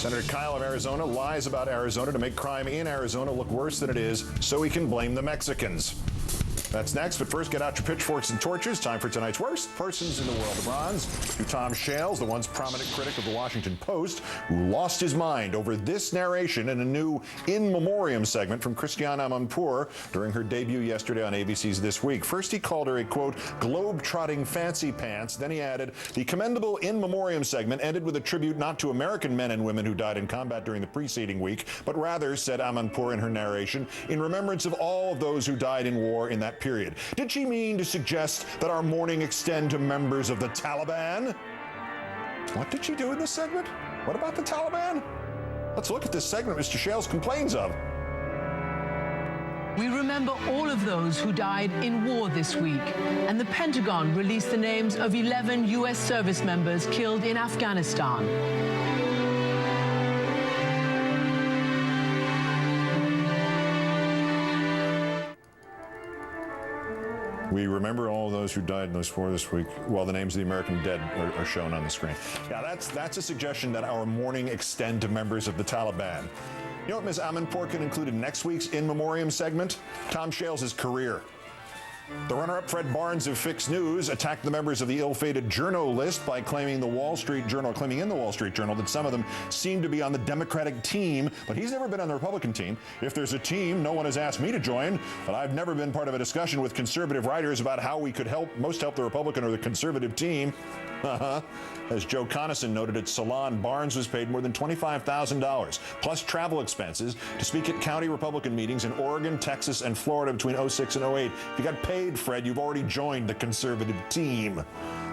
Senator Kyle of Arizona lies about Arizona to make crime in Arizona look worse than it is so he can blame the Mexicans. That's next, but first get out your pitchforks and torches. Time for tonight's Worst Persons in the World of Bronze. To Tom Shales, the once prominent critic of the Washington Post, who lost his mind over this narration in a new In Memoriam segment from Christiane Amanpour during her debut yesterday on ABC's This Week. First, he called her a, quote, globe-trotting fancy pants. Then he added, the commendable In Memoriam segment ended with a tribute not to American men and women who died in combat during the preceding week, but rather, said Amanpour in her narration, in remembrance of all of those who died in war in that period. Did she mean to suggest that our mourning extend to members of the Taliban? What did she do in this segment? What about the Taliban? Let's look at this segment Mr. Shales complains of. We remember all of those who died in war this week, and the Pentagon released the names of 11 U.S. service members killed in Afghanistan. We remember all of those who died in those war this week, while the names of the American dead are shown on the screen. Yeah, that's a suggestion that our mourning extend to members of the Taliban. You know what Ms. Amanpour can include in next week's In Memoriam segment? Tom Shales' career. The runner-up Fred Barnes of Fix News attacked the members of the ill-fated Journo list by claiming in the Wall Street Journal that some of them seem to be on the Democratic team, but he's never been on the Republican team. If there's a team, no one has asked me to join, but I've never been part of a discussion with conservative writers about how we could most help the Republican or the conservative team. As Joe Conason noted at Salon, Barnes was paid more than $25,000, plus travel expenses, to speak at county Republican meetings in Oregon, Texas, and Florida between 06 and 08. If you got paid, Fred, you've already joined the conservative team.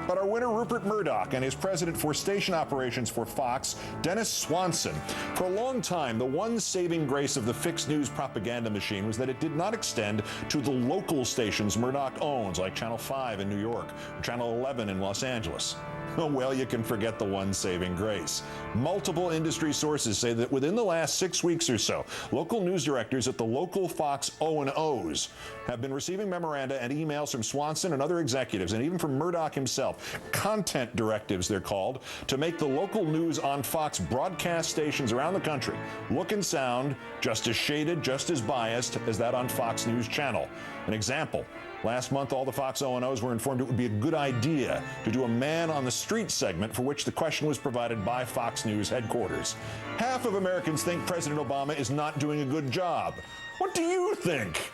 But our winner, Rupert Murdoch, and his president for station operations for Fox, Dennis Swanson. For a long time, the one saving grace of the Fix News propaganda machine was that it did not extend to the local stations Murdoch owns, like Channel 5 in New York, or Channel 11 in Los Angeles. Well, you can forget the one saving grace. Multiple industry sources say that within the last 6 weeks or so, local news directors at the local Fox O&Os have been receiving memoranda and emails from Swanson and other executives, and even from Murdoch himself, content directives they're called, to make the local news on Fox broadcast stations around the country look and sound just as shaded, just as biased as that on Fox News Channel. An example. Last month, all the Fox O&Os were informed it would be a good idea to do a man on the street segment, for which the question was provided by Fox News headquarters. Half of Americans think President Obama is not doing a good job. What do you think?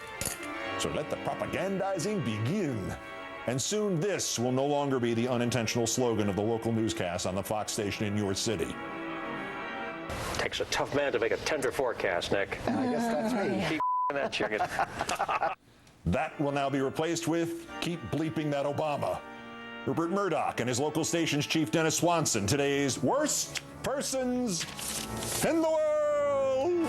So let the propagandizing begin. And soon this will no longer be the unintentional slogan of the local newscast on the Fox station in your city. Takes a tough man to make a tender forecast, Nick. And I guess that's me. Keep that chicken. That will now be replaced with keep bleeping that Obama. Rupert Murdoch and his local station's chief Dennis Swanson, today's Worst Persons in the World.